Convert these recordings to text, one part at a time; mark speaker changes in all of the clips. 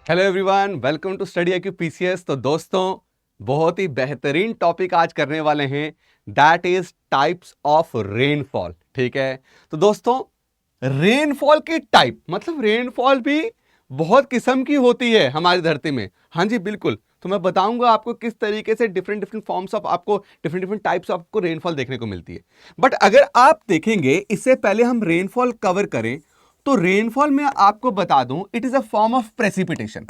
Speaker 1: Hello everyone, welcome to study IQ PCS। तो दोस्तों, बहुत ही बेहतरीन टॉपिक आज करने वाले हैं, that is types of rainfall. ठीक है, तो दोस्तों रेनफॉल की टाइप मतलब रेनफॉल भी बहुत किस्म की होती है हमारी धरती में। हाँ जी बिल्कुल, तो मैं बताऊंगा आपको किस तरीके से डिफरेंट डिफरेंट फॉर्म्स ऑफ आपको डिफरेंट डिफरेंट टाइप्स ऑफ आपको रेनफॉल देखने को मिलती है। बट अगर आप देखेंगे, इससे पहले हम रेनफॉल कवर करें, तो रेनफॉल में आपको बता दूं, it is a form of precipitation.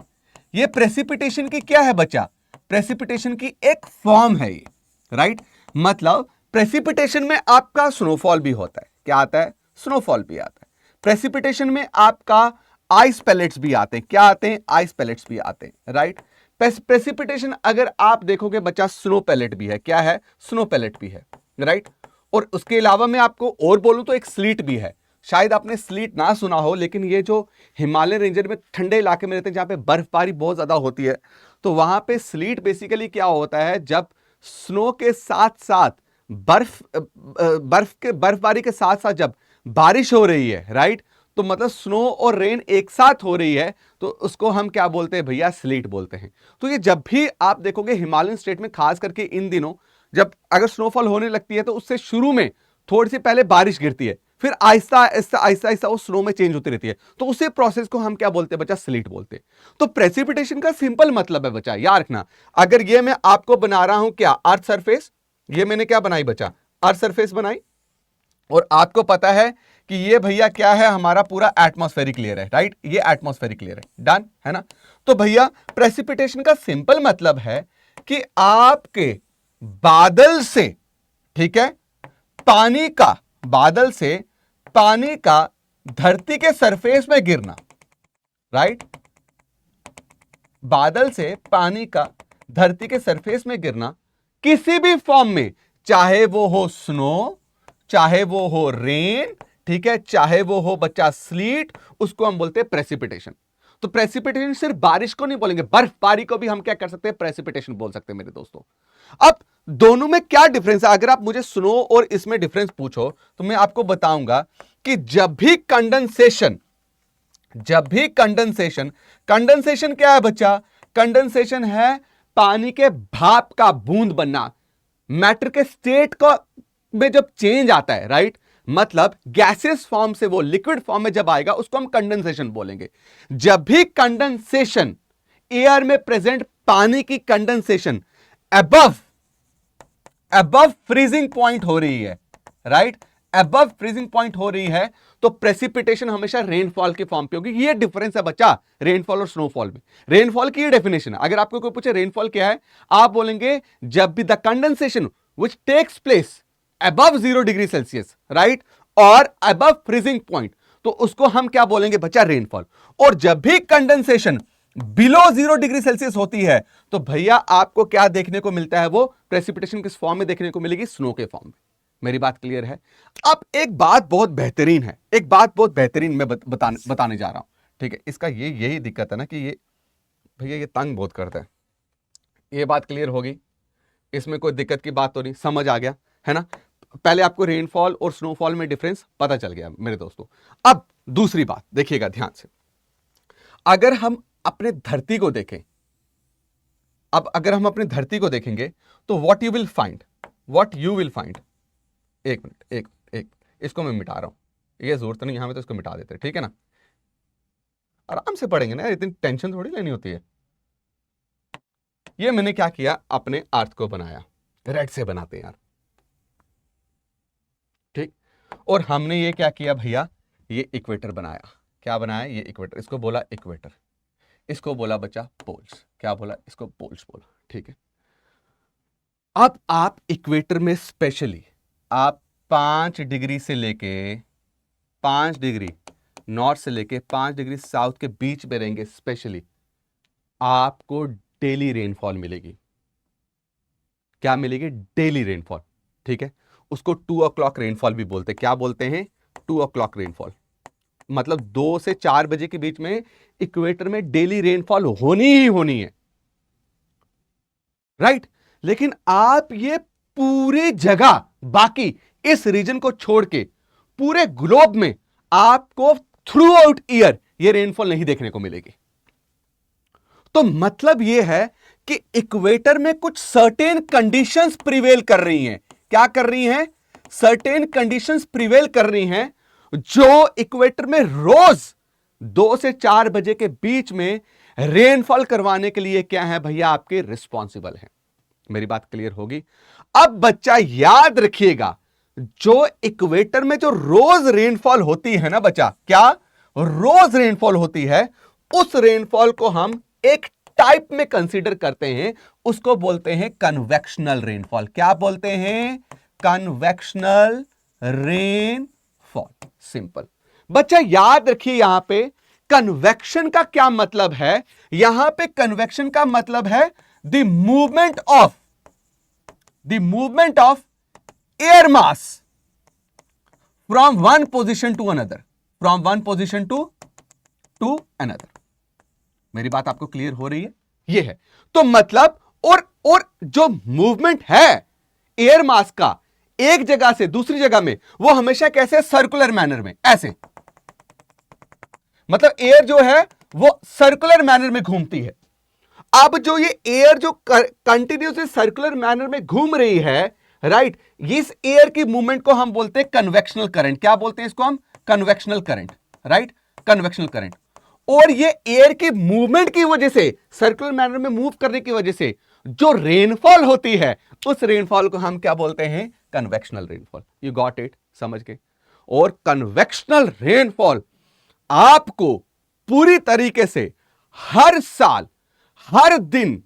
Speaker 1: ये प्रेसिपिटेशन की क्या है बच्चा? प्रेसिपिटेशन की एक फॉर्म है ये, राइट। मतलब प्रेसिपिटेशन में आपका स्नोफॉल भी होता है। क्या आता है? स्नोफॉल भी आता है। प्रेसिपिटेशन में आपका आइस पैलेट्स भी आते हैं। क्या आते हैं? आइस पैलेट्स भी आते हैं, राइट। प्रेसिपिटेशन अगर आप देखोगे बच्चा, स्नो पैलेट भी है। क्या है? स्नो पैलेट भी है, राइट। और उसके अलावा मैं आपको और बोलूं तो एक स्लीट भी है। शायद आपने स्लीट ना सुना हो, लेकिन ये जो हिमालय रेंजर में ठंडे इलाके में रहते हैं जहां पे बर्फबारी बहुत ज्यादा होती है, तो वहां पे स्लीट बेसिकली क्या होता है, जब स्नो के साथ साथ बर्फबारी के साथ साथ जब बारिश हो रही है, राइट, तो मतलब स्नो और रेन एक साथ हो रही है, तो उसको हम क्या बोलते हैं भैया? स्लीट बोलते हैं। तो ये जब भी आप देखोगे हिमालयन स्टेट में, खास करके इन दिनों जब अगर स्नोफॉल होने लगती है, तो उससे शुरू में थोड़ी सी पहले बारिश गिरती है, फिर आहिस्ता आहिस्ता आहिस्ता आहिस्ता वो स्नो में चेंज होती रहती है। तो उसी प्रोसेस को हम क्या बोलते हैं बच्चा? स्लीट बोलते हैं। तो प्रेसिपिटेशन का सिंपल मतलब है बच्चा, याद रखना। अगर ये मैं आपको बना रहा हूं क्या? Earth surface. ये मैंने क्या बनाई बच्चा? अर्थ सरफेस बनाई। और आपको पता है कि ये भैया क्या है? हमारा पूरा एटमॉस्फेरिक लेयर है, राइट। ये एटमॉस्फेरिक लेयर है, डन है ना। तो भैया प्रेसिपिटेशन का सिंपल मतलब है कि आपके बादल से, ठीक है, पानी का, बादल से पानी का धरती के सरफेस में गिरना, राइट। बादल से पानी का धरती के सरफेस में गिरना किसी भी फॉर्म में, चाहे वो हो स्नो, चाहे वो हो रेन, ठीक है, चाहे वो हो बच्चा स्लीट, उसको हम बोलते हैं प्रेसिपिटेशन। तो प्रेसिपिटेशन सिर्फ बारिश को नहीं बोलेंगे, बर्फबारी को भी हम क्या कर सकते हैं? प्रेसिपिटेशन बोल सकते हैं मेरे दोस्तों। अब दोनों में क्या डिफरेंस है? अगर आप मुझे स्नो और इसमें डिफरेंस पूछो, तो मैं आपको बताऊंगा कि जब भी कंडेंसेशन, कंडेंसेशन क्या है बच्चा? कंडेंसेशन है पानी के भाप का बूंद बनना, मैटर के स्टेट को में जब चेंज आता है, राइट। मतलब गैसेस फॉर्म से वो लिक्विड फॉर्म में जब आएगा, उसको हम कंडेंसेशन बोलेंगे। जब भी कंडेंसेशन, एयर में प्रेजेंट पानी की कंडेंसेशन अबव फ्रीजिंग पॉइंट हो रही है, राइट, अबव फ्रीजिंग पॉइंट हो रही है, तो प्रेसिपिटेशन हमेशा रेनफॉल के फॉर्म पे होगी। ये डिफरेंस है बच्चा रेनफॉल और स्नोफॉल में। रेनफॉल की ये डेफिनेशन है। अगर आपको कोई पूछे रेनफॉल क्या है, आप बोलेंगे जब भी the condensation which takes place above 0 degree Celsius, right, और अबव फ्रीजिंग पॉइंट, तो उसको हम क्या बोलेंगे बच्चा? रेनफॉल। और जब भी कंडेंसेशन बिलो 0 डिग्री सेल्सियस होती है, तो भैया आपको क्या देखने को मिलता है? वो प्रेसिपिटेशन किस फॉर्म में देखने को मिलेगी? स्नो के फॉर्म में। मेरी बात क्लियर है? अब एक बात बहुत बेहतरीन है, एक बात बहुत बेहतरीन मैं बताने जा रहा हूं, ठीक है। इसका यही दिक्कत है ना कि ये भैया ये तंग बहुत करता है। ये बात क्लियर होगी, इसमें कोई दिक्कत की बात तो नहीं, समझ आ गया है ना। पहले आपको रेनफॉल और स्नोफॉल में डिफरेंस पता चल गया मेरे दोस्तों। अब दूसरी बात देखिएगा ध्यान से। अगर हम अपने धरती को देखें, अब अगर हम अपनी धरती को देखेंगे, तो व्हाट यू विल फाइंड, एक मिनट, एक इसको मैं मिटा रहा हूं, ये जरूरत नहीं हमें, तो इसको मिटा देते हैं, ठीक है ना। आराम से पढ़ेंगे ना, इतनी टेंशन थोड़ी लेनी होती है। ये मैंने क्या किया? अपने अर्थ को बनाया, रेड से बनाते हैं यार, ठीक। और हमने ये क्या किया भैया? ये इक्वेटर बनाया। क्या बनाया? ये इक्वेटर। इसको बोला इक्वेटर, इसको बोला बच्चा पोल्स। क्या बोला? इसको पोल्स बोला, ठीक है। अब आप इक्वेटर में स्पेशली आप 5 डिग्री से लेके 5 डिग्री नॉर्थ से लेके 5 डिग्री साउथ के बीच में रहेंगे, स्पेशली आपको डेली रेनफॉल मिलेगी। क्या मिलेगी? डेली रेनफॉल, ठीक है। उसको 2 o'clock रेनफॉल भी बोलते हैं। क्या बोलते हैं? 2 o'clock रेनफॉल। मतलब 2 से 4 बजे के बीच में इक्वेटर में डेली रेनफॉल होनी ही होनी है, राइट। लेकिन आप ये पूरी जगह, बाकी इस रीजन को छोड़ के पूरे ग्लोब में आपको थ्रू आउट ईयर ये रेनफॉल नहीं देखने को मिलेगी। तो मतलब यह है कि इक्वेटर में कुछ सर्टेन कंडीशंस प्रिवेल कर रही हैं। क्या कर रही हैं? सर्टेन कंडीशंस प्रिवेल कर रही हैं जो इक्वेटर में रोज 2 से 4 बजे के बीच में रेनफॉल करवाने के लिए क्या है भैया, आपके रिस्पॉन्सिबल है। मेरी बात क्लियर होगी? अब बच्चा याद रखिएगा, जो इक्वेटर में जो रोज रेनफॉल होती है ना बच्चा, क्या रोज रेनफॉल होती है, उस रेनफॉल को हम एक टाइप में कंसीडर करते हैं, उसको बोलते हैं कन्वेक्शनल रेनफॉल। क्या बोलते हैं? Convectional rainfall. सिंपल। बच्चा याद रखिए, यहां पे कन्वेक्शन का क्या मतलब है? यहां पे कन्वेक्शन का मतलब है the movement of air mass from one position to another. मेरी बात आपको क्लियर हो रही है? ये है तो मतलब, और जो मूवमेंट है एयर मास का एक जगह से दूसरी जगह में, वो हमेशा कैसे? सर्कुलर मैनर में, ऐसे। मतलब एयर जो है वो सर्कुलर मैनर में घूमती है। अब जो ये एयर जो कंटिन्यूसली सर्कुलर मैनर में घूम रही है, राइट, इस एयर की मूवमेंट को हम बोलते हैं कन्वेक्शनल करंट। क्या बोलते हैं इसको हम? Convectional current, right, convectional current. और ये एयर की मूवमेंट की वजह से, सर्कुलर मैनर में मूव करने की वजह से जो रेनफॉल होती है, उस रेनफॉल को हम क्या बोलते हैं? Convectional rainfall. You got it? समझ के? और कन्वेक्शनल रेनफॉल आपको पूरी तरीके से हर साल, हर दिन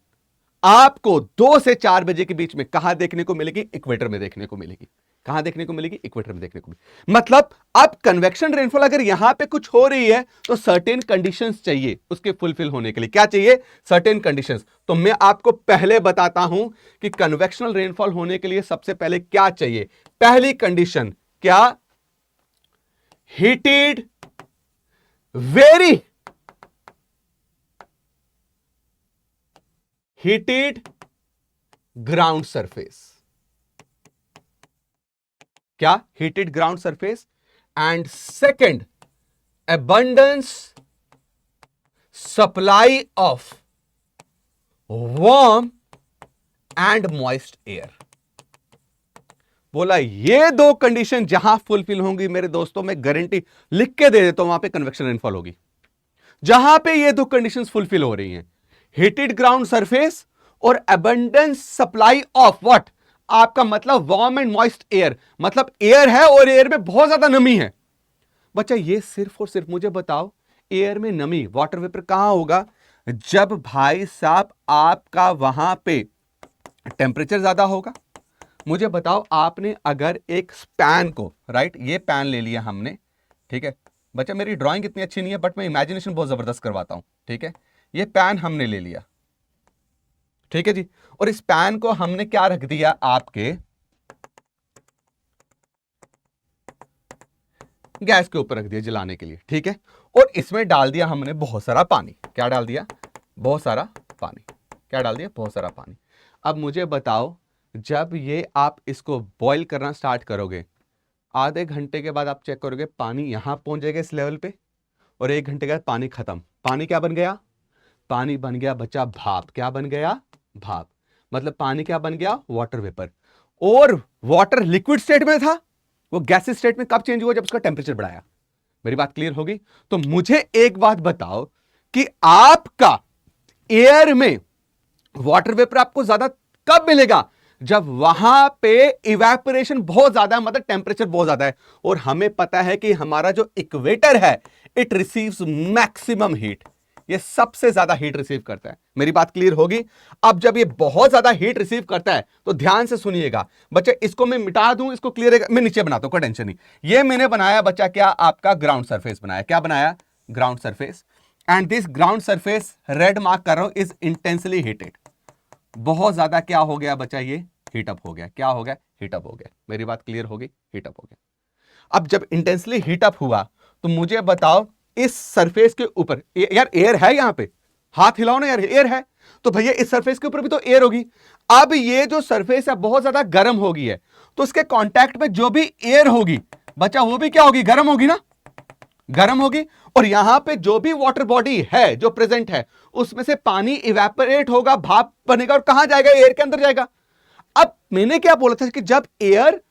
Speaker 1: आपको 2 से 4 बजे के बीच में कहां देखने को मिलेगी? इक्वेटर में देखने को मिलेगी। कहां देखने को मिलेगी? इक्वेटर में देखने को मिलेगी। मतलब अब कन्वेक्शन रेनफॉल अगर यहां पे कुछ हो रही है तो सर्टेन कंडीशंस चाहिए उसके फुलफिल होने के लिए। क्या चाहिए? Certain conditions. तो मैं आपको पहले बताता हूं कि कन्वेक्शनल रेनफॉल होने के लिए सबसे पहले क्या चाहिए। पहली कंडीशन क्या? Heated, very heated ground surface. क्या? Heated ground surface. And second, abundance supply of warm and moist air. बोला ये दो कंडीशन जहां फुलफिल होंगी मेरे दोस्तों, मैं गारंटी लिख के दे देता हूं, वहां पे कन्वेक्शन रेनफॉल होगी। जहां पे ये दो कंडीशंस फुलफिल हो रही हैं, हीटेड ग्राउंड सरफेस और abundance सप्लाई ऑफ व्हाट? आपका मतलब वार्म एंड मॉइस्ट एयर। मतलब एयर है और एयर में बहुत ज्यादा नमी है। बच्चा ये सिर्फ और सिर्फ मुझे बताओ, एयर में नमी, वाटर वेपर कहां होगा? जब भाई साहब आपका वहां पे टेम्परेचर ज्यादा होगा। मुझे बताओ, आपने अगर एक पैन को, राइट, ये पैन ले लिया हमने, ठीक है बच्चा, मेरी ड्राइंग इतनी अच्छी नहीं है बट मैं इमेजिनेशन बहुत जबरदस्त करवाता हूं, ठीक है। ये पैन हमने ले लिया, ठीक है जी, और इस पैन को हमने क्या रख दिया? आपके गैस के ऊपर रख दिया जलाने के लिए, ठीक है। और इसमें डाल दिया हमने बहुत सारा पानी। क्या डाल दिया? बहुत सारा पानी। क्या डाल दिया? बहुत सारा पानी। अब मुझे बताओ, जब ये आप इसको बॉईल करना स्टार्ट करोगे, आधे घंटे के बाद आप चेक करोगे पानी यहां पहुंच जाएगा इस लेवल पे, और 1 घंटे के बाद पानी खत्म। पानी क्या बन गया? पानी बन गया बच्चा भाप। क्या बन गया? भाप। मतलब पानी क्या बन गया? Water vapour. और वाटर लिक्विड स्टेट में था, वो गैसेस स्टेट में कब चेंज हुआ? जब उसका टेम्परेचर बढ़ाया। मेरी बात क्लियर होगी? तो मुझे एक बात बताओ कि आपका एयर में वाटर वेपर आपको ज्यादा कब मिलेगा? जब वहां पे इवेपोरेशन बहुत ज्यादा है, मतलब टेम्परेचर बहुत ज्यादा है। और हमें पता है कि हमारा जो इक्वेटर है, इट रिसीव्स मैक्सिमम हीट। ये सबसे ज्यादा हीट रिसीव करता है। मेरी बात क्लियर होगी? अब जब ये बहुत ज्यादा हीट रिसीव करता है तो ध्यान से सुनिएगा बच्चे, इसको मैं मिटा दूं, इसको क्लियर है, मैं नीचे बनाता हूं, कोई टेंशन नहीं। ये मैंने बनाया बच्चा क्या? आपका ग्राउंड सरफेस बनाया। क्या बनाया? Ground surface. And this ground surface, red mark कर रहा हूं, इज इंटेंसली हीटेड। बहुत ज्यादा क्या हो गया बच्चा? ये हीटअप हो गया। क्या हो गया? हीटअप हो गया। मेरी बात क्लियर होगी? हीटअप हो गया। अब जब इंटेंसली हीटअप हुआ तो मुझे बताओ, इस सरफेस के ऊपर यार एयर है, यहां पे हाथ हिलाओ ना यार, एयर है तो भैया इस सरफेस के ऊपर भी तो एयर होगी। अब ये जो सरफेस है बहुत ज्यादा गर्म होगी है, तो उसके कांटेक्ट में जो भी एयर होगी बच्चा, वो भी क्या होगी? गर्म होगी ना, गर्म होगी। और यहां पे जो भी वाटर बॉडी है जो प्रेजेंट है उसमें से पानी इवेपोरेट होगा, भाप बनेगा और कहां जाएगा? एयर के अंदर जाएगा। अब मैंने क्या बोला था कि जब एयर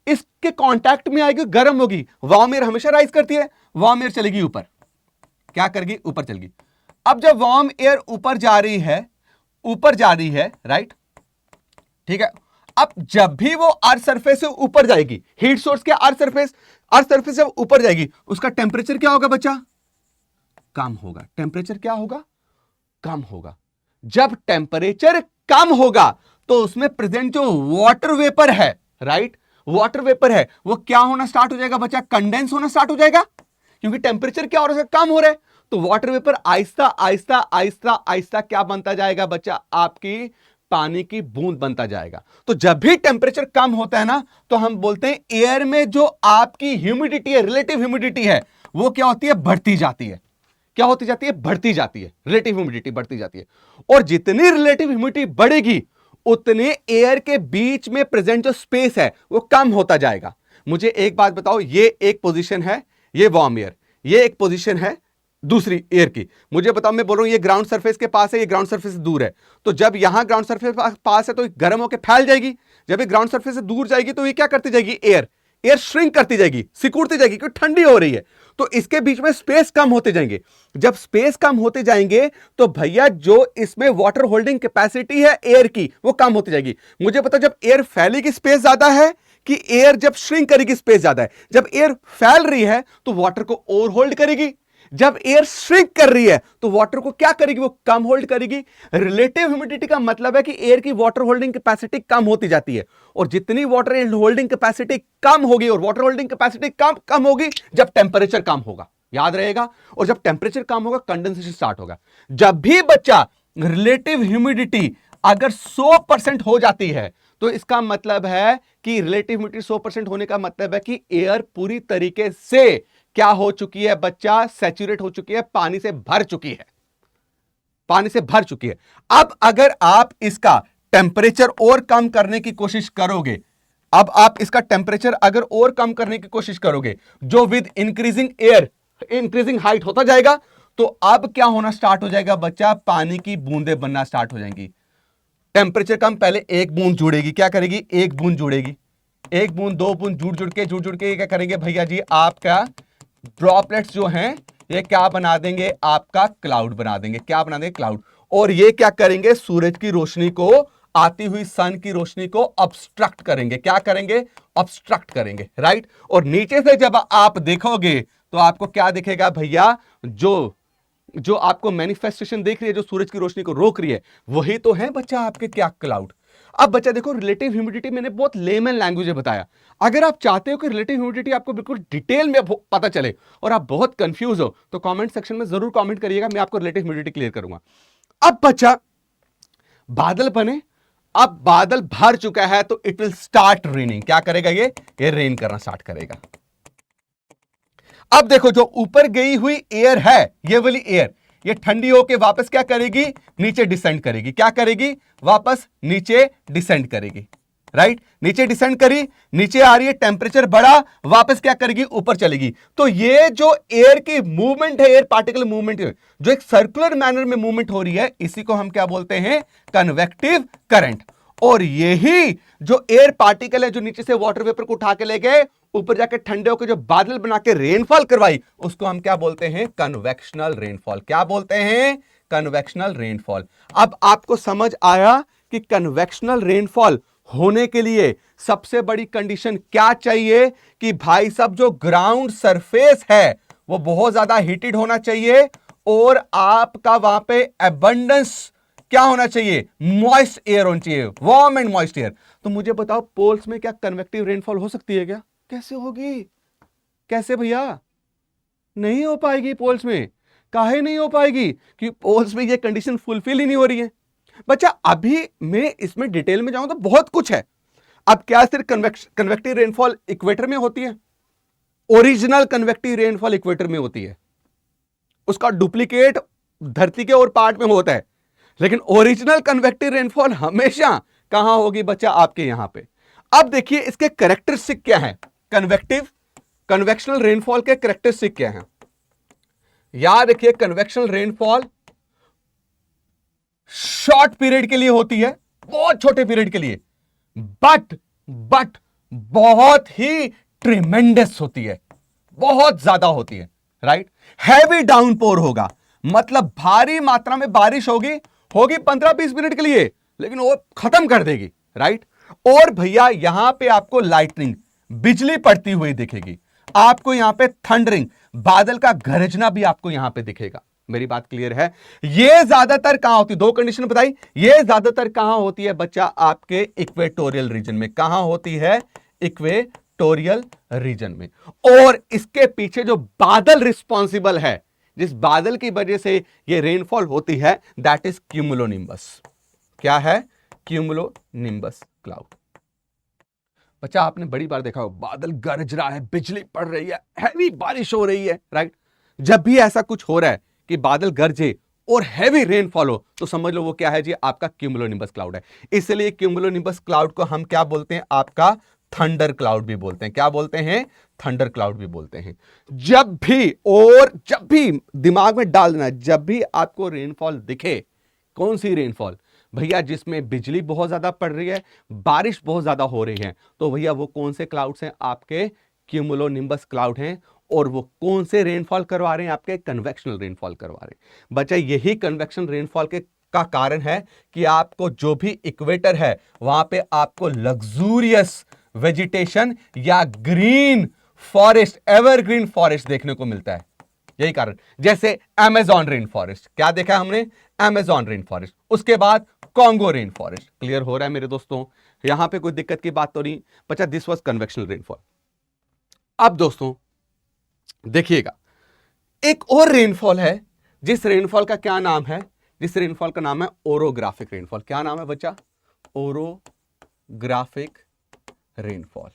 Speaker 1: इसके कांटेक्ट में आएगी गर्म होगी, वार्म एयर हमेशा राइज करती है, वार्म एयर चलेगी ऊपर, क्या करेगी? ऊपर चलेगी। अब जब वार्म एयर ऊपर जा रही है, ऊपर जा रही है, राइट, ठीक है। अब जब भी वो अर्थ सरफेस से ऊपर जाएगी, हीट सोर्स के अर्थ सरफेस जब ऊपर जाएगी, उसका टेंपरेचर क्या होगा बच्चा? कम होगा। टेंपरेचर क्या होगा? कम होगा। जब टेंपरेचर कम होगा तो उसमें प्रेजेंट जो वाटर वेपर है, राइट, वाटर वेपर है, वो क्या होना स्टार्ट हो जाएगा बच्चा? कंडेंस होना स्टार्ट हो जाएगा, क्योंकि टेंपरेचर क्या हो रहा है? कम हो रहा है। तो वाटर वेपर आहिस्ता आहिस्ता आहिस्ता आहिस्ता क्या बनता जाएगा बच्चा? आपकी पानी की बूंद बनता जाएगा। तो जब भी टेंपरेचर कम होता है ना, तो हम बोलते हैं एयर में जो आपकी ह्यूमिडिटी है, रिलेटिव ह्यूमिडिटी है, वो क्या होती है? बढ़ती जाती है। क्या होती जाती है? बढ़ती जाती है। रिलेटिव ह्यूमिडिटी बढ़ती जाती है। और जितनी रिलेटिव ह्यूमिडिटी बढ़ेगी उतने एयर के बीच में प्रेजेंट जो स्पेस है वो कम होता जाएगा। मुझे एक बात बताओ, ये एक पोजीशन है, ये वार्म एयर, ये एक पोजीशन है दूसरी एयर की। मुझे बताओ, मैं बोल रहा हूं ये ग्राउंड सरफेस के पास है, ये ग्राउंड सरफेस से दूर है। तो जब यहां ग्राउंड सरफेस पास है तो गर्म होकर फैल जाएगी। जब ये ग्राउंड सरफेस से दूर जाएगी तो ये क्या करती जाएगी? एयर श्रिंक करती जाएगी, सिकुड़ती जाएगी, क्योंकि ठंडी हो रही है। तो इसके बीच में स्पेस कम होते जाएंगे। जब स्पेस कम होते जाएंगे तो भैया जो इसमें वाटर होल्डिंग कैपेसिटी है एयर की, वो कम होती जाएगी। मुझे पता, जब एयर फैलेगी स्पेस ज्यादा है कि एयर जब श्रिंक करेगी स्पेस ज्यादा है? जब एयर फैल रही है तो वाटर को ओवर होल्ड करेगी। जब एयर श्रिंक कर रही है तो वाटर को क्या करेगी? वो कम होल्ड करेगी। रिलेटिव ह्यूमिडिटी का मतलब है कि एयर की वाटर होल्डिंग कैपेसिटी कम होती जाती है। और जितनी वाटर होल्डिंग कैपेसिटी कम होगी, और वाटर होल्डिंग कैपेसिटी कम होगी जब टेंपरेचर कम होगा, याद रहेगा। और जब टेंपरेचर कम होगा कंडेंसेशन स्टार्ट होगा। जब भी बच्चा रिलेटिव ह्यूमिडिटी अगर 100% हो जाती है तो इसका मतलब है कि रिलेटिव ह्यूमिडिटी 100% होने का मतलब है कि एयर पूरी तरीके से क्या हो चुकी है बच्चा? सैचुरेट हो चुकी है, पानी से भर चुकी है, पानी से भर चुकी है। अब अगर आप इसका टेंपरेचर और कम करने की कोशिश करोगे, अब आप इसका टेंपरेचर अगर और कम करने की कोशिश करोगे, जो with increasing air increasing height होता जाएगा, तो अब क्या होना स्टार्ट हो जाएगा बच्चा? पानी की बूंदें बनना स्टार्ट हो जाएंगी। टेंपरेचर कम, पहले एक बूंद जुड़ेगी, क्या करेगी? एक बूंद जुड़ेगी, एक बूंद, दो बूंद, जुड़ के क्या करेंगे भैया जी? आपका ड्रॉपलेट्स जो हैं ये क्या बना देंगे? आपका क्लाउड बना देंगे। क्या बना देंगे? क्लाउड। और ये क्या करेंगे? सूरज की रोशनी को, आती हुई सन की रोशनी को ऑब्स्ट्रक्ट करेंगे। क्या करेंगे? ऑब्स्ट्रक्ट करेंगे, राइट। और नीचे से जब आप देखोगे तो आपको क्या दिखेगा भैया? जो आपको मैनिफेस्टेशन देख रही है, जो सूरज की रोशनी को रोक रही है, वही तो है बच्चा आपके क्या? क्लाउड। अब बच्चा देखो, रिलेटिव ह्यूमिडिटी मैंने बहुत लेमन लैंग्वेज में बताया। अगर आप चाहते हो कि रिलेटिव ह्यूमिडिटी आपको बिल्कुल डिटेल में पता चले और आप बहुत कंफ्यूज हो, तो कमेंट सेक्शन में जरूर कमेंट करिएगा, मैं आपको रिलेटिव ह्यूमिडिटी क्लियर करूंगा। अब बच्चा बादल बने, अब बादल भर चुका है तो इट विल स्टार्ट रेनिंग। क्या करेगा? ये रेन करना स्टार्ट करेगा। अब देखो, जो ऊपर गई हुई एयर है, ये वाली एयर, ये ठंडी होके वापस क्या करेगी? नीचे डिसेंड करेगी। क्या करेगी? वापस नीचे डिसेंड करेगी, राइट। नीचे डिसेंड करी, नीचे आ रही है, टेंपरेचर बढ़ा, वापस क्या करेगी? ऊपर चलेगी। तो ये जो एयर की मूवमेंट है, एयर पार्टिकल मूवमेंट है, जो एक सर्कुलर मैनर में मूवमेंट हो रही है, इसी को हम क्या बोलते हैं? Convective current. और यही जो एयर पार्टिकल है, जो नीचे से वाटर वेपर को उठा के ले गए, ऊपर जाके ठंडे होकर जो बादल बना के रेनफॉल करवाई, उसको हम क्या बोलते हैं? Convectional rainfall. क्या बोलते हैं? Convectional rainfall. अब आपको समझ आया कि कन्वेक्शनल रेनफॉल होने के लिए सबसे बड़ी कंडीशन क्या चाहिए? कि भाई साहब, जो ग्राउंड सरफेस है वो बहुत ज्यादा हीटेड होना चाहिए, और आपका वहां पे एबंडेंस क्या होना चाहिए? मॉइस्ट एयर होना चाहिए, वार्म एंड मॉइस्ट एयर। तो मुझे बताओ, पोल्स में क्या कन्वेक्टिव रेनफॉल हो सकती है क्या? कैसे होगी? कैसे भैया? नहीं हो पाएगी पोल्स में। काहे नहीं हो पाएगी? कि पोल्स में ये कंडीशन फुलफिल ही नहीं हो रही है बच्चा। अभी मैं इसमें डिटेल में जाऊं तो बहुत कुछ है। अब क्या सिर्फ कन्वेक्टिव रेनफॉल इक्वेटर में होती है? ओरिजिनल कन्वेक्टिव रेनफॉल इक्वेटर में होती है, उसका डुप्लीकेट धरती के और पार्ट में होता है, लेकिन ओरिजिनल कन्वेक्टिव रेनफॉल हमेशा कहां होगी बच्चा? आपके यहां पे। अब देखिए इसके कैरेक्टरिस्टिक क्या है? कन्वेक्शनल रेनफॉल के कैरेक्टरिस्टिक क्या है? याद रखिए कन्वेक्शनल रेनफॉल शॉर्ट पीरियड के लिए होती है, बहुत छोटे पीरियड के लिए, बट बहुत ही ट्रिमेंडस होती है, बहुत ज्यादा होती है, राइट। हैवी डाउनपोर होगा, मतलब भारी मात्रा में बारिश होगी 15-20 मिनट के लिए, लेकिन वो खत्म कर देगी, राइट। और भैया यहां पे आपको लाइटनिंग, बिजली पड़ती हुई दिखेगी, आपको यहां पे थंडरिंग, बादल का गरजना भी आपको यहां पे दिखेगा। मेरी बात क्लियर है? ये ज्यादातर कहां होती है, दो कंडीशन बताई, ये ज्यादातर कहां होती है बच्चा, आपके इक्वेटोरियल रीजन में। कहां होती है? इक्वेटोरियल रीजन में। और इसके पीछे जो बादल रिस्पॉन्सिबल है, जिस बादल की वजह से ये रेनफॉल होती है, दैट इज क्यूमुलोनिम्बस। क्या है? Cumulonimbus cloud. बच्चा आपने बड़ी बार देखा हो, बादल गरज रहा है, बिजली पड़ रही है, हैवी बारिश हो रही है, राइट। जब भी ऐसा कुछ हो रहा है कि बादल गरजे और हैवी रेनफॉल हो, तो समझ लो वो क्या है जी, आपका क्यूमुलोनिम्बस क्लाउड है। इसलिए क्यूमुलोनिम्बस क्लाउड को हम क्या बोलते हैं, आपका थंडर क्लाउड भी बोलते हैं। क्या बोलते हैं? थंडर क्लाउड भी बोलते हैं। जब भी दिमाग में डाल देना, जब भी आपको रेनफॉल दिखे, कौन सी रेनफॉल भैया, जिसमें बिजली बहुत ज्यादा पड़ रही है, बारिश बहुत ज्यादा हो रही है, तो भैया वो कौन से क्लाउड्स हैं? आपके क्यूमुलोनिम्बस क्लाउड हैं। और वो कौन से रेनफॉल करवा रहे हैं? आपके कन्वेक्शनल रेनफॉल करवा रहे हैं। बच्चा यही कन्वेक्शन रेनफॉल के का कारण है कि आपको जो भी इक्वेटर है, वहां पे आपको लग्जूरियस वेजिटेशन या ग्रीन फॉरेस्ट, एवरग्रीन फॉरेस्ट देखने को मिलता है। यही कारण, जैसे अमेजॉन रेन फॉरेस्ट, क्या देखा हमने? अमेजॉन रेन फॉरेस्ट, उसके बाद कॉन्गो रेन फॉरेस्ट। क्लियर हो रहा है मेरे दोस्तों? यहां पे कोई दिक्कत की बात तो नहीं बच्चा। This was convectional rainfall. अब दोस्तों देखिएगा, एक और रेनफॉल है, जिस रेनफॉल का क्या नाम है? जिस रेनफॉल का नाम है ओरोग्राफिक रेनफॉल। क्या नाम है बच्चा? Orographic rainfall.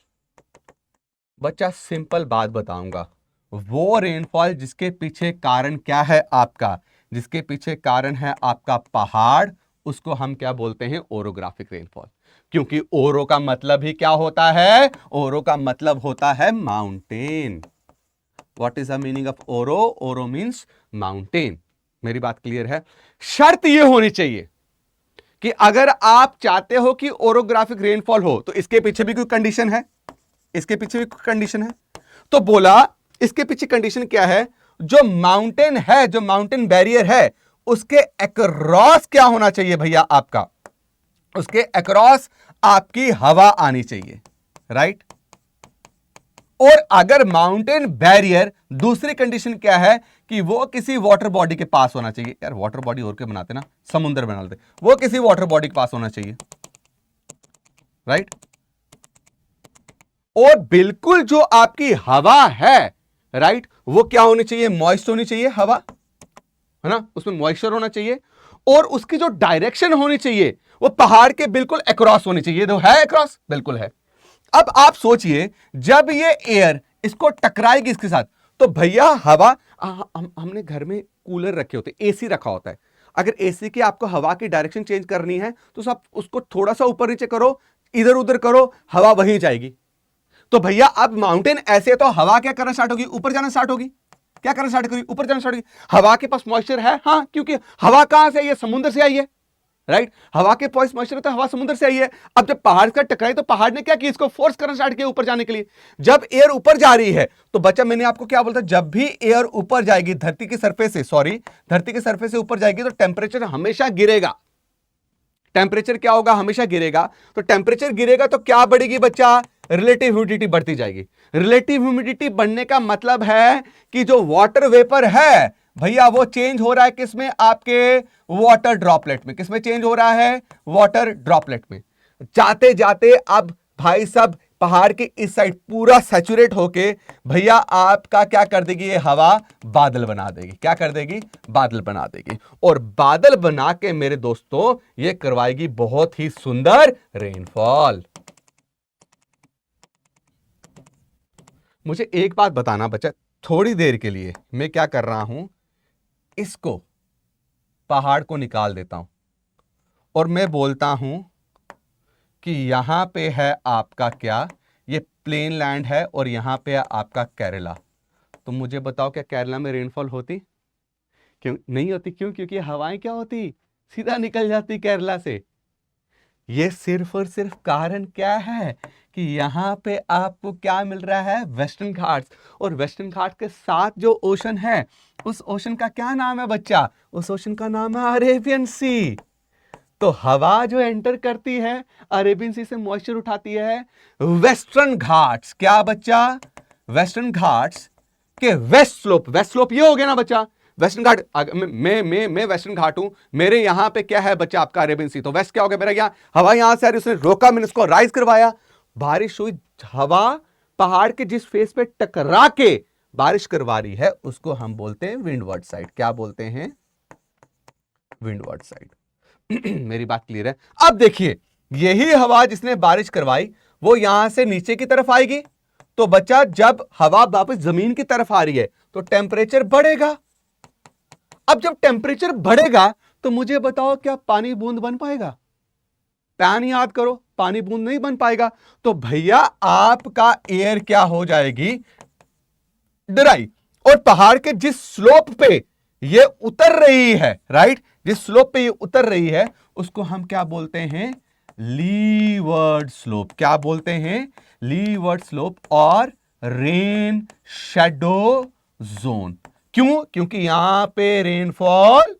Speaker 1: बच्चा सिंपल बात बताऊंगा, वो रेनफॉल जिसके पीछे कारण क्या है आपका, जिसके पीछे कारण है आपका पहाड़, उसको हम क्या बोलते हैं? Orographic rainfall. क्योंकि ओरो का मतलब ही क्या होता है? ओरो का मतलब होता है mountain. What is the meaning of ओरो? ओरो मींस माउंटेन। मेरी बात क्लियर है? शर्त यह होनी चाहिए कि अगर आप चाहते हो कि ओरोग्राफिक रेनफॉल हो, तो इसके पीछे भी कोई कंडीशन है, इसके पीछे भी कोई कंडीशन है। तो बोला इसके पीछे कंडीशन क्या है? जो माउंटेन है, जो माउंटेन बैरियर है, उसके अक्रॉस क्या होना चाहिए भैया आपका? उसके अक्रॉस आपकी हवा आनी चाहिए, राइट। और अगर माउंटेन बैरियर, दूसरी कंडीशन क्या है कि वो किसी वाटर बॉडी के पास होना चाहिए। यार वाटर बॉडी और क्या बनाते ना, समुद्र बना लेते, वो किसी वाटर बॉडी के पास होना चाहिए, राइट। और बिल्कुल जो आपकी हवा है, राइट, वो क्या होनी चाहिए? मॉइस्ट होनी चाहिए हवा, है ना, उसमें मॉइस्चर होना चाहिए। और उसकी जो डायरेक्शन होनी चाहिए, वो पहाड़ के बिल्कुल अक्रॉस होनी चाहिए। तो है अक्रॉस? बिल्कुल है। अब आप सोचिए, जब ये एयर इसको टकराएगी इसके साथ, तो भैया हवा, हमने घर में कूलर रखे होते, एसी रखा होता है। अगर एसी की आपको हवा की डायरेक्शन चेंज करनी है, तो सब उसको थोड़ा सा ऊपर नीचे करो, इधर उधर करो, हवा वहीं जाएगी। तो भैया अब माउंटेन ऐसे, तो हवा क्या करना स्टार्ट होगी? ऊपर जाना स्टार्ट होगी। क्या करना स्टार्ट करेगी? ऊपर जाना स्टार्ट होगी। हवा के पास मॉइस्चर है, हाँ, क्योंकि हवा कहां से आई है? समुद्र से आई है, राइट। हवा के पास मॉइस्चर, तो हवा समुद्र से आई है। अब जब पहाड़ का टकराई, तो पहाड़ ने क्या किया? इसको फोर्स करना स्टार्ट किया ऊपर जाने के लिए। जब एयर ऊपर जा रही है, तो बच्चा मैंने आपको क्या बोलता, जब भी एयर ऊपर जाएगी धरती की सरफेस से, धरती की सरफेस से ऊपर जाएगी, तो टेम्परेचर हमेशा गिरेगा। टेम्परेचर क्या होगा? हमेशा गिरेगा। तो टेम्परेचर गिरेगा तो क्या बढ़ेगी बच्चा? रिलेटिव ह्यूमिडिटी बढ़ती जाएगी। रिलेटिव ह्यूमिडिटी बढ़ने का मतलब है कि जो वाटर वेपर है भैया, वो चेंज हो रहा है किसमें? आपके वाटर ड्रॉपलेट में। किसमें चेंज हो रहा है? वाटर ड्रॉपलेट में। जाते जाते अब भाई साहब पहाड़ के इस साइड पूरा सैचुरेट होके भैया आपका क्या कर देगी? ये हवा बादल बना देगी। क्या कर देगी? बादल बना देगी। और बादल बना के मेरे दोस्तों ये करवाएगी बहुत ही सुंदर रेनफॉल। मुझे एक बात बताना बच्चा, थोड़ी देर के लिए मैं क्या कर रहा हूं, इसको पहाड़ को निकाल देता हूं और मैं बोलता हूं कि यहां पे है आपका क्या? ये प्लेन लैंड है और यहां पे है आपका केरला। तो मुझे बताओ क्या केरला में रेनफॉल होती? क्यों नहीं होती? क्यों? क्योंकि हवाएं क्या होती, सीधा निकल जाती केरला से। ये सिर्फ और सिर्फ कारण क्या है कि यहाँ पे आपको क्या मिल रहा है, वेस्टर्न घाट्स। और वेस्टर्न घाट के साथ जो ओशन है, उस ओशन का क्या नाम है बच्चा? उस ओशन का नाम है अरेबियन सी। तो हवा जो एंटर करती है अरेबियन सी से मॉइस्चर उठाती है वेस्टर्न घाट्स। क्या बच्चा? वेस्टर्न घाट्स के वेस्ट स्लोप। वेस्ट स्लोप ये हो गया ना बच्चा, वेस्टर्न घाट। मैं वेस्टर्न घाट हूं, मेरे यहां पे क्या है बच्चा? आपका अरेबियन सी। तो वेस्ट क्या हो गया मेरा? यहां हवा यहां से आ रही, उसने रोका, मैंने उसको राइज करवाया, बारिश हुई। हवा पहाड़ के जिस फेस पे टकरा के बारिश करवा रही है उसको हम बोलते हैं विंडवर्ड साइड। क्या बोलते हैं? Windward side. मेरी बात क्लियर है? अब देखिए, यही हवा जिसने बारिश करवाई वो यहां से नीचे की तरफ आएगी। तो बच्चा जब हवा वापस जमीन की तरफ आ रही है तो टेम्परेचर बढ़ेगा। अब जब टेम्परेचर बढ़ेगा तो मुझे बताओ क्या पानी बूंद बन पाएगा? पानी याद करो, पानी बूंद नहीं बन पाएगा। तो भैया आपका एयर क्या हो जाएगी? ड्राई। और पहाड़ के जिस स्लोप पे ये उतर रही है, राइट, जिस स्लोप पे ये उतर रही है उसको हम क्या बोलते हैं? Leeward slope. क्या बोलते हैं? लीवर्ड स्लोप और रेन शैडो जोन। क्यों? क्योंकि यहां पे रेनफॉल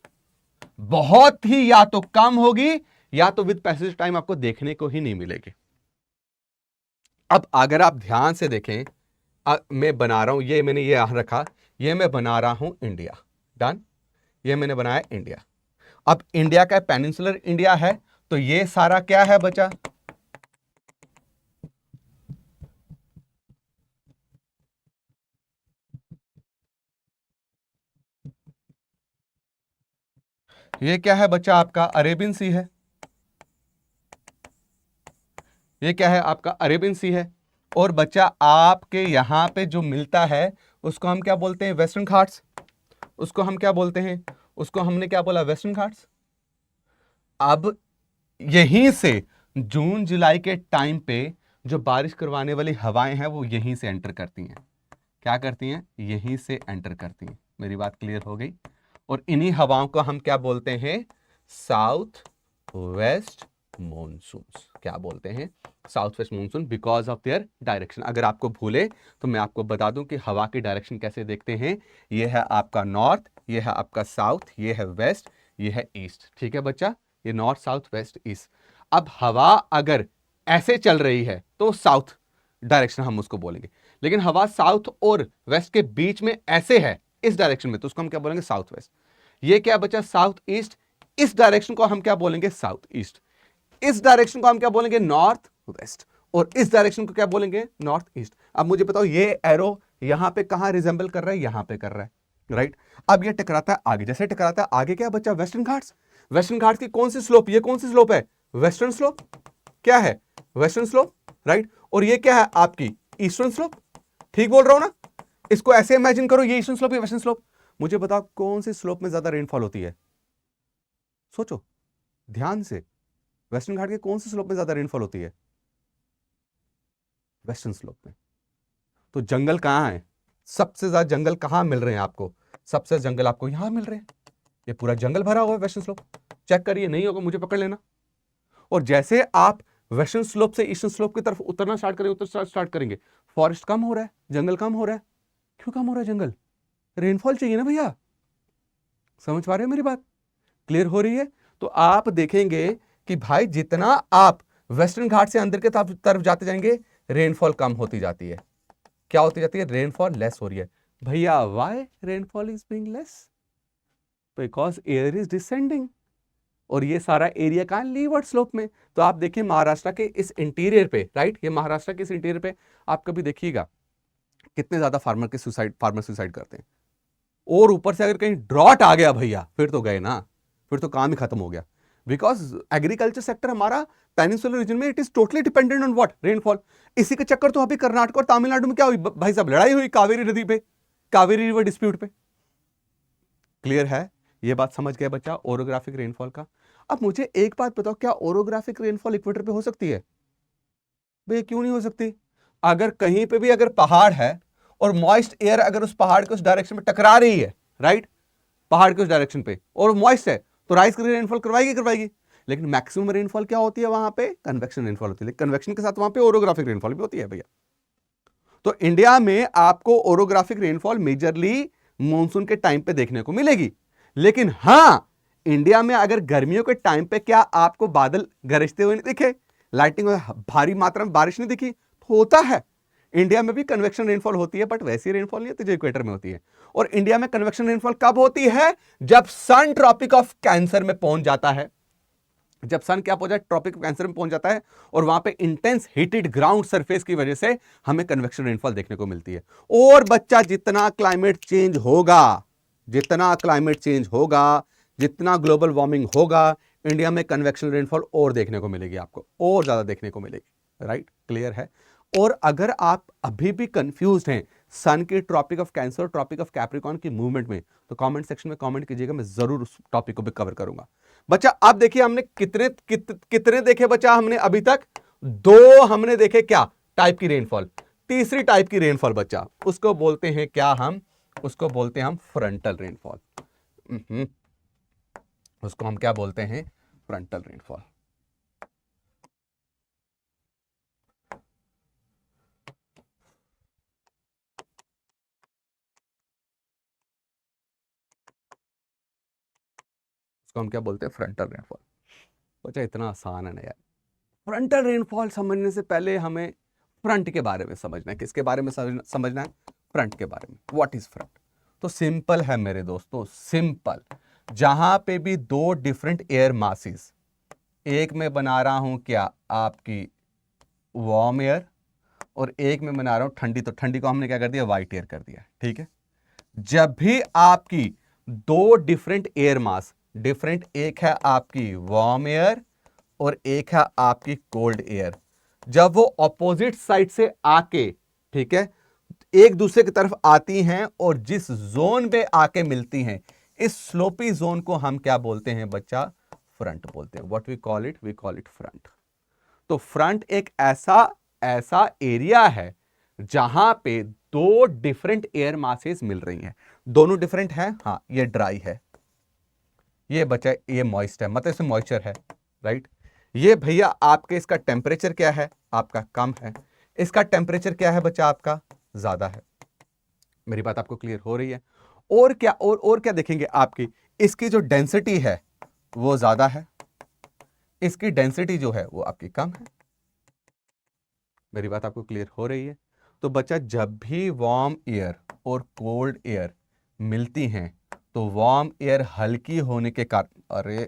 Speaker 1: बहुत ही या तो कम होगी या तो विद पैसेज टाइम आपको देखने को ही नहीं मिलेगी। अब अगर आप ध्यान से देखें, मैं बना रहा हूं, ये मैंने ये यहां रखा, ये मैं बना रहा हूं इंडिया। डन। ये मैंने बनाया इंडिया। अब इंडिया का पेनिनसुलर इंडिया है, तो ये सारा क्या है बचा? ये क्या है बच्चा? आपका अरेबियन सी है। ये क्या है? आपका अरेबियन सी है। और बच्चा आपके यहां पे जो मिलता है उसको हम क्या बोलते हैं? वेस्टर्न घाट्स। उसको हम क्या बोलते हैं? उसको हमने क्या बोला? वेस्टर्न घाट्स। अब यहीं से जून जुलाई के टाइम पे जो बारिश करवाने वाली हवाएं हैं वो यहीं से एंटर करती हैं। क्या करती हैं? यहीं से एंटर करती हैं। मेरी बात क्लियर हो गई? और इन्हीं हवाओं को हम क्या बोलते हैं? South west monsoons. क्या बोलते हैं? South west monsoon, because of their direction. अगर आपको भूले तो मैं आपको बता दूं कि हवा की डायरेक्शन कैसे देखते हैं। ये है आपका नॉर्थ, ये है आपका साउथ, ये है वेस्ट, ये है ईस्ट। ठीक है बच्चा? ये नॉर्थ साउथ वेस्ट ईस्ट। अब हवा अगर ऐसे चल रही है तो साउथ डायरेक्शन हम उसको बोलेंगे, लेकिन हवा साउथ और वेस्ट के बीच में ऐसे है इस डायरेक्शन में, तो उसको हम क्या बोलेंगे? South west. ये क्या बचा? South east. इस डायरेक्शन को हम क्या बोलेंगे? South east. इस डायरेक्शन को हम क्या बोलेंगे? North west. और इस डायरेक्शन को क्या बोलेंगे? North east. अब मुझे बताओ ये एरो यहां पे कहां रिजेंबल कर रहा है? यहां पे कर रहा है, राइट। अब ये टकराता है आगे, जैसे टकराता है आगे क्या बच्चा? वेस्टर्न घाट्स। वेस्टर्न घाट्स की कौन सी स्लोप? ये कौन सी स्लोप है? Western slope. क्या है? Western slope, right. और ये क्या है? आपकी ईस्टर्न स्लोप। ठीक बोल रहा हूं ना? इसको ऐसे इमेजिन करो, ये ईस्टर्न स्लोप, ये वेस्टर्न स्लोप। मुझे बताओ कौन सी स्लोप में ज्यादा रेनफॉल होती है? सोचो ध्यान से, वेस्टर्न घाट के कौन सी स्लोप में ज्यादा रेनफॉल होती है? वेस्टर्न स्लोप में। तो जंगल कहां है? सबसे ज्यादा जंगल कहां मिल रहे हैं आपको? सबसे जंगल आपको यहां मिल रहे हैं। ये पूरा जंगल भरा हुआ है वेस्टर्न स्लोप। चेक करिए, नहीं होगा मुझे पकड़ लेना। और जैसे आप वेस्टर्न स्लोप से ईस्टर्न स्लोप की तरफ उतरना स्टार्ट करेंगे, फॉरेस्ट कम हो रहा है, जंगल कम हो रहा है। क्यों कम हो रहा है जंगल? रेनफॉल चाहिए ना भैया। समझ पा रहे हो मेरी बात? क्लियर हो रही है? तो आप देखेंगे कि भाई जितना आप वेस्टर्न घाट से अंदर के तरफ जाते जाएंगे रेनफॉल कम होती जाती है। क्या होती जाती है? रेनफॉल लेस हो रही है। भैया why rainfall is being less? Because air is descending. और ये सारा एरिया कहां? लीवर्ड स्लोप में। तो आप देखिए महाराष्ट्र के इस इंटीरियर पे, राइट, ये महाराष्ट्र के इस इंटीरियर पे आप कभी देखिएगा कितने ज्यादा फार्मर सुसाइड करते हैं। और ऊपर से अगर कहीं ड्रॉट आ गया भैया फिर तो गए ना, फिर तो काम ही खत्म हो गया। बिकॉज एग्रीकल्चर सेक्टर हमारा पेनिनसुलर रीजन में it is totally dependent on what? Rainfall. इसी के चक्कर तो अभी कर्नाटक और तमिलनाडु में क्या हुई भाई साहब? लड़ाई हुई कावेरी नदी पे, कावेरी रिवर डिस्प्यूट पे। क्लियर है? ये बात समझ गए बच्चा ओरोग्राफिक रेनफॉल का? अब मुझे एक बात बताओ, क्या ओरोग्राफिक रेनफॉल इक्वेटर पे हो सकती है? भैया क्यों नहीं हो सकती? अगर कहीं पे भी अगर पहाड़ है और मॉइस्ट एयर अगर उस पहाड़ के उस डायरेक्शन में टकरा रही है, राइट, पहाड़ के उस डायरेक्शन पे, और मॉइस्ट है तो राइज करके रेनफॉल करवाएगी। लेकिन मैक्सिमम रेनफॉल क्या होती है वहां पे? कन्वेक्शन रेनफॉल होती है। कन्वेक्शन के साथ वहां पे ओरोग्राफिक रेनफॉल भी होती है भैया। तो इंडिया में आपको ओरोग्राफिक रेनफॉल मेजरली मॉनसून के टाइम पे देखने को मिलेगी। लेकिन हां, इंडिया में अगर गर्मियों के टाइम पे क्या आपको बादल गरजते हुए नहीं दिखे, लाइटिंग भारी मात्रा में बारिश नहीं दिखी? तो होता है, इंडिया में भी कन्वेक्शन रेनफॉल होती है, बट वैसी रेनफॉल नहीं होती जो इक्वेटर में होती है। और इंडिया में कन्वेक्शन रेनफॉल कब होती है? जब सन ट्रॉपिक ऑफ कैंसर में पहुंच जाता है। जब सन क्या पहुंच जाए? ट्रॉपिक ऑफ कैंसर में पहुंच जाता है, और वहां पे इंटेंस हीटेड ग्राउंड सरफेस की वजह से हमें कन्वेक्शन रेनफॉल देखने को मिलती है। और बच्चा जितना क्लाइमेट चेंज होगा, जितना क्लाइमेट चेंज होगा, जितना ग्लोबल वार्मिंग होगा, इंडिया में कन्वेक्शन रेनफॉल और देखने को मिलेगी, आपको और ज्यादा देखने को मिलेगी। राइट, क्लियर है? और अगर आप अभी भी कंफ्यूज्ड हैं सन के tropic of cancer, tropic of capricorn की मूवमेंट में, तो कमेंट सेक्शन में कमेंट कीजिएगा, मैं जरूर उस टॉपिक को भी कवर करूंगा। बच्चा अब देखिए हमने कितने देखे बच्चा? हमने अभी तक 2 हमने देखे क्या टाइप की रेनफॉल। तीसरी टाइप की रेनफॉल बच्चा, उसको बोलते हैं क्या? हम उसको बोलते हैं हम फ्रंटल रेनफॉल। उसको हम क्या बोलते हैं? Frontal rainfall. उसको हम क्या बोलते हैं? Frontal rainfall. बच्चा इतना आसान है ना यार। फ्रंटल रेनफॉल समझने से पहले हमें फ्रंट के बारे में समझना है। किसके बारे में समझना है? फ्रंट के बारे में। What is front? तो सिंपल है मेरे दोस्तों, सिंपल। जहां पे भी 2 डिफरेंट एयर मासेस, एक में बना रहा हूं क्या आपकी वार्म एयर, और एक में बना रहा हूं ठंडी, तो ठंडी को हमने क्या कर दिया? वाइट एयर कर दिया। ठीक है, जब भी आपकी 2 डिफरेंट एयर मास, डिफरेंट, एक है आपकी वार्म एयर और एक है आपकी कोल्ड एयर, जब वो ऑपोजिट साइड से आके, ठीक है, एक दूसरे की तरफ आती हैं और जिस जोन पे आके मिलती हैं, इस स्लोपी जोन को हम क्या बोलते हैं बच्चा? फ्रंट बोलते हैं। What we call it? We call it front. तो फ्रंट एक ऐसा एरिया है जहां पे 2 डिफरेंट एयर मासेस मिल रही हैं। दोनों डिफरेंट हैं, हाँ, ये ड्राई है, ये बच्चा ये मॉइस्ट है, मतलब इसमें मॉइस्चर है। राइट, ये भैया आपके इसका टेम्परेचर क्या है? आपका कम है। इसका टेम्परेचर क्या है बच्चा? आपका ज्यादा है। मेरी बात आपको क्लियर हो रही है? और क्या, और क्या देखेंगे आपकी? इसकी जो डेंसिटी है वो ज्यादा है, इसकी डेंसिटी जो है वो आपकी कम है। मेरी बात आपको क्लियर हो रही है? तो बच्चा जब भी वार्म एयर और कोल्ड एयर मिलती हैं, तो वार्म एयर हल्की होने के कारण,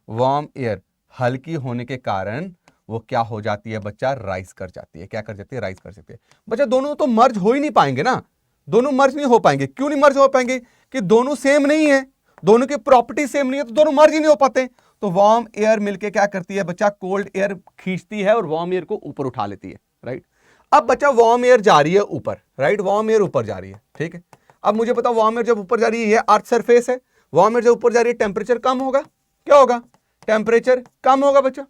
Speaker 1: वार्म एयर हल्की होने के कारण वो क्या हो जाती है बच्चा? राइज कर जाती है। क्या कर जाती है? राइज कर सकती है। बच्चा दोनों तो मर्ज हो ही नहीं पाएंगे ना, दोनों मर्ज नहीं हो पाएंगे। क्यों नहीं मर्ज हो पाएंगे? कि दोनों सेम नहीं है, दोनों की प्रॉपर्टी सेम नहीं है, तो दोनों मर्ज ही नहीं हो पाते। तो वार्म एयर मिलके क्या करती है बच्चा? कोल्ड एयर खींचती है और वार्म एयर को ऊपर उठा लेती है। राइट, अब बच्चा वार्म एयर जा रही है ऊपर। राइट, वार्म एयर ऊपर जा रही है। ठीक है, अब मुझे बताओ वार्म एयर जब ऊपर जा रही है, ये अर्थ सरफेस है, वार्म एयर जब ऊपर जा रही है, टेम्परेचर कम होगा। क्या होगा? टेम्परेचर कम होगा बच्चा।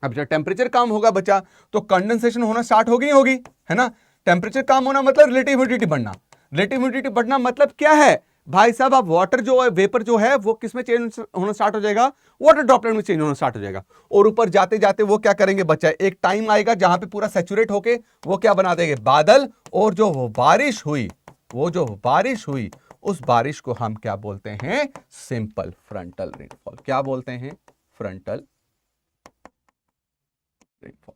Speaker 1: अब जब टेम्परेचर कम होगा बच्चा, तो कंडेंसेशन होना स्टार्ट होगी, नहीं होगी? है ना। टेम्परेचर कम होना मतलब रिलेटिव ह्यूमिडिटी बढ़ना। रिलेटिव ह्यूमिडिटी बढ़ना मतलब क्या है भाई साहब? अब वाटर जो है, वेपर जो है, वो किस में चेंज होना स्टार्ट हो जाएगा? वाटर ड्रॉपलेट में चेंज होना स्टार्ट हो जाएगा। और ऊपर जाते जाते वो क्या करेंगे बच्चा? एक टाइम आएगा जहां पे पूरा सैचुरेट होके वो क्या बना देंगे? बादल। और जो वो बारिश हुई, उस बारिश को हम क्या बोलते हैं? Simple frontal rainfall. क्या बोलते हैं? Frontal rainfall.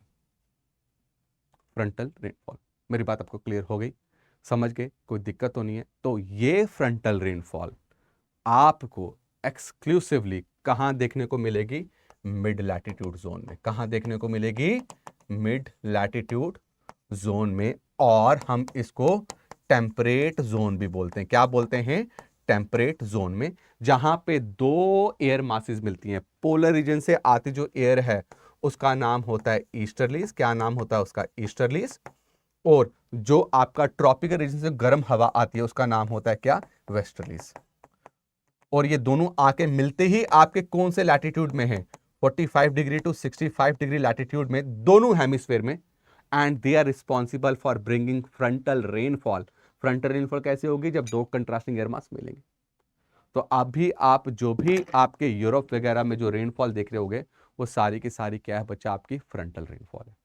Speaker 1: Frontal rainfall. मेरी बात आपको क्लियर हो गई? समझ गए? कोई दिक्कत तो नहीं है? तो ये फ्रंटल रेनफॉल आपको एक्सक्लूसिवली कहां देखने को मिलेगी? मिड लैटिट्यूड जोन में। कहां देखने को मिलेगी? मिड लैटिट्यूड जोन में। और हम इसको टेम्परेट जोन भी बोलते हैं। क्या बोलते हैं? टेम्परेट जोन में, जहां पे 2 एयर मासेस मिलती हैं। पोलर रीजन से आती जो एयर है उसका नाम होता है ईस्टर्लीज। क्या नाम होता है उसका? ईस्टर्लीज। और जो आपका ट्रॉपिकल रीजन से गर्म हवा आती है उसका नाम होता है क्या? वेस्टर्लीज। और ये दोनों आके मिलते ही आपके कौन से लैटिट्यूड में है? 45 डिग्री टू 65 डिग्री लैटिट्यूड में, दोनों हेमिस्फेयर में। And they are responsible for bringing frontal rainfall. Frontal rainfall कैसे होगी? जब 2 कंट्रास्टिंग एयर मास मिलेंगे। तो अभी आप जो भी आपके यूरोप वगैरह में जो रेनफॉल देख रहे होगे वो सारी की सारी क्या है बच्चा, आपकी फ्रंटल रेनफॉल है।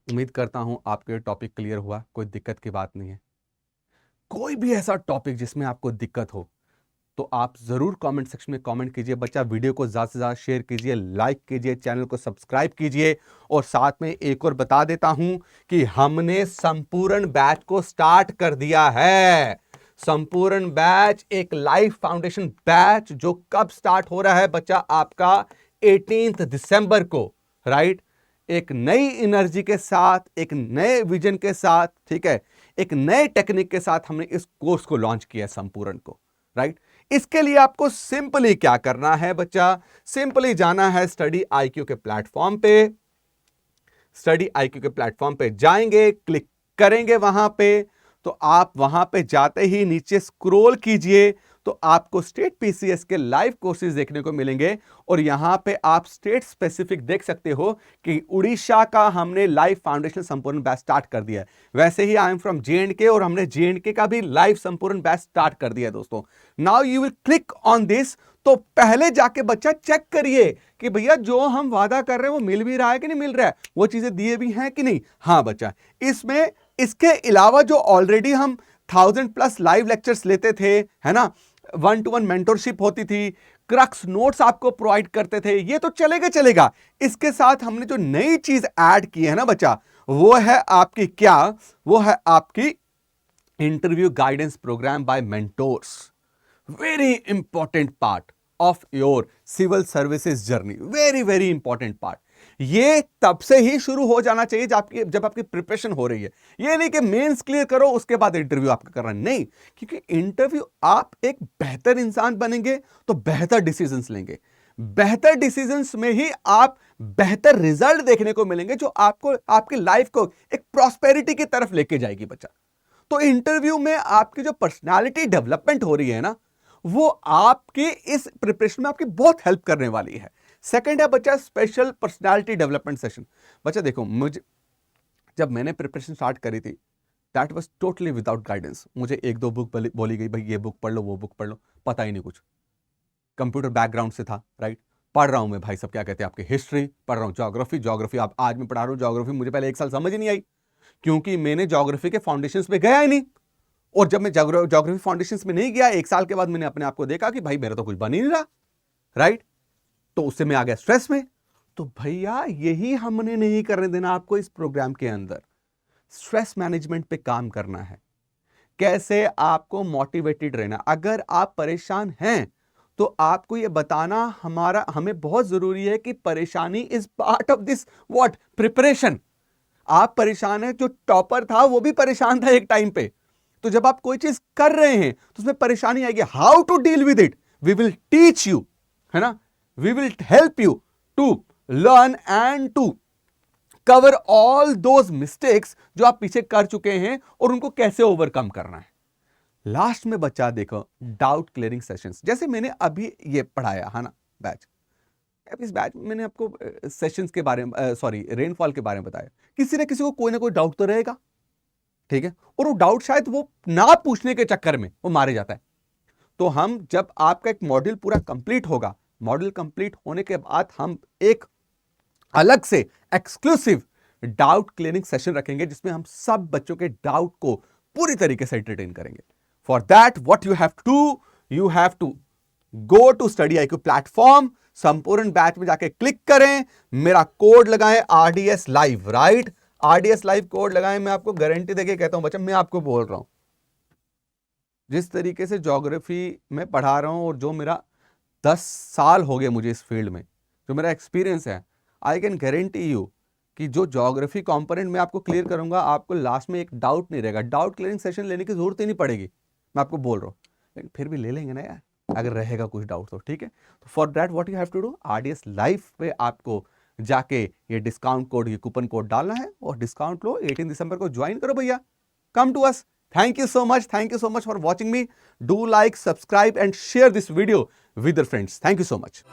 Speaker 1: उम्मीद करता हूं आपको ये टॉपिक क्लियर हुआ, कोई दिक्कत की बात नहीं है। कोई भी ऐसा टॉपिक जिसमें आपको दिक्कत हो तो आप जरूर कमेंट सेक्शन में कमेंट कीजिए बच्चा। वीडियो को ज्यादा से ज्यादा शेयर कीजिए, लाइक कीजिए, चैनल को सब्सक्राइब कीजिए। और साथ में एक और बता देता हूं कि हमने संपूर्ण बैच को स्टार्ट कर दिया है। संपूर्ण बैच एक लाइफ फाउंडेशन बैच जो कब स्टार्ट हो रहा है बच्चा, आपका 18 दिसंबर को, राइट। एक नई एनर्जी के साथ, एक नए विजन के साथ, ठीक है, एक नए टेक्निक के साथ हमने इस कोर्स को लॉन्च किया है संपूर्ण को, राइट। इसके लिए आपको सिंपली क्या करना है बच्चा, सिंपली जाना है स्टडी आईक्यू के प्लेटफॉर्म पे। स्टडी आईक्यू के प्लेटफॉर्म पे जाएंगे, क्लिक करेंगे वहां पे, तो आप वहां पे जाते ही नीचे स्क्रॉल कीजिए तो आपको स्टेट पीसीएस के लाइव कोर्सेज देखने को मिलेंगे। और यहां पे आप स्टेट स्पेसिफिक देख सकते हो कि उड़ीसा का हमने लाइव फाउंडेशन संपूर्ण बैच स्टार्ट कर दिया है। वैसे ही आई एम फ्रॉम जेएंडके और हमने जेएंडके का भी लाइव संपूर्ण बैच स्टार्ट कर दिया है दोस्तों। Now you will click on this. तो पहले जाके बच्चा चेक करिए कि भैया जो हम वादा कर रहे हैं वो मिल भी रहा है कि नहीं मिल रहा है, वो चीजें दिए भी हैं कि नहीं। हाँ बच्चा, इसमें इसके अलावा जो ऑलरेडी हम 1000+ लाइव लेक्चर्स लेते थे, है ना, 1-to-1 मेंटरशिप होती थी, क्रक्स नोट्स आपको प्रोवाइड करते थे, ये तो चलेगा चलेगा। इसके साथ हमने जो नई चीज ऐड की है ना बच्चा, वो है आपकी क्या, वो है आपकी interview guidance program by mentors. Very important part of your civil services journey, very very important part. ये तब से ही शुरू हो जाना चाहिए जब आपकी प्रिपरेशन हो रही है। ये नहीं कि मेंस क्लियर करो उसके बाद इंटरव्यू आपका करना, नहीं। क्योंकि इंटरव्यू आप एक बेहतर इंसान बनेंगे तो बेहतर डिसीजंस लेंगे। बेहतर डिसीजंस में ही आप बेहतर रिजल्ट देखने को मिलेंगे जो आपको आपकी लाइफ को एक प्रॉस्पेरिटी की तरफ लेके जाएगी बच्चा। तो इंटरव्यू में आपकी जो पर्सनालिटी डेवलपमेंट हो रही है ना, वो आपकी इस प्रिपरेशन में आपकी बहुत हेल्प करने वाली है। सेकंड है बच्चा स्पेशल पर्सनालिटी डेवलपमेंट सेशन। बच्चा देखो, मुझे जब मैंने प्रिपरेशन स्टार्ट करी थी that was totally without guidance. मुझे 1-2 बुक बोली गई, भाई ये बुक पढ़ लो, वो बुक पढ़ लो, पता ही नहीं कुछ। कंप्यूटर बैकग्राउंड से था, राइट। पढ़ रहा हूं मैं, भाई सब क्या कहते हैं, आपकी हिस्ट्री पढ़ रहा हूं, ज्योग्राफी आप आज मैं पढ़ा रहा हूं ज्योग्राफी। मुझे पहले 1 साल समझ ही नहीं आई क्योंकि मैंने ज्योग्राफी के फाउंडेशंस में गया ही नहीं। और जब मैं ज्योग्राफी फाउंडेशंस में नहीं गया, 1 साल के बाद मैंने अपने आप को देखा कि भाई मेरा तो कुछ बन ही नहीं रहा, राइट। तो उससे मैं आ गया स्ट्रेस में। तो भैया यही हमने नहीं करने देना आपको इस प्रोग्राम के अंदर। स्ट्रेस मैनेजमेंट पे काम करना है, कैसे आपको मोटिवेटेड रहना। अगर आप परेशान हैं तो आपको यह बताना हमें बहुत जरूरी है कि परेशानी is part of this what preparation. आप परेशान हैं, जो टॉपर था वो भी परेशान था एक टाइम पे। तो जब आप कोई चीज कर रहे हैं तो उसमें परेशानी आएगी, how to deal with it we will teach you, है ना। We will help you to learn and to cover all those mistakes जो आप पीछे कर चुके हैं और उनको कैसे ओवरकम करना है। लास्ट में बच्चा देखो डाउट क्लियरिंग सेशंस, जैसे मैंने अभी ये पढ़ाया है ना बैच। इस बैच में मैंने आपको सेशंस के बारे में रेनफॉल के बारे में बताया। किसी न किसी को कोई ना कोई डाउट तो रहेगा, ठीक है। और वो डाउट शायद वो ना पूछने के चक्कर में वो मारे जाता है। तो हम जब आपका एक मॉड्यूल पूरा कंप्लीट होगा, मॉड्यूल कंप्लीट होने के बाद हम एक अलग से एक्सक्लूसिव डाउट क्लियरिंग सेशन रखेंगे जिसमें हम सब बच्चों के डाउट को पूरी तरीके से एंटरटेन करेंगे। For that what you have to go to study IQ platform, संपूर्ण बैच में जाके क्लिक करें, मेरा कोड लगाएं RDS live, right. RDS live code लगाएं। मैं आपको गारंटी देके कहता हूं बच्चा, मैं आपको बोल रहा हूं जिस तरीके से ज्योग्राफी में पढ़ा रहा हूं और जो मेरा 10 साल हो गए मुझे इस फील्ड में, जो मेरा एक्सपीरियंस है, आई कैन गारंटी यू कि जो ज्योग्राफी कंपोनेंट में आपको क्लियर करूंगा, आपको लास्ट में एक डाउट नहीं रहेगा। डाउट क्लियरिंग सेशन लेने की जरूरत ही नहीं पड़ेगी, मैं आपको बोल रहा हूं। लेकिन फिर भी ले लेंगे ना यार, अगर रहेगा कुछ डाउट तो, ठीक है। तो for that what you have to do, RDS live पे आपको जाके ये डिस्काउंट कोड, ये कूपन कोड डालना है और डिस्काउंट लो। 18 दिसंबर को ज्वाइन करो भैया, come to us. Thank you so much for watching me. Do like, subscribe and share this video with your friends. Thank you so much.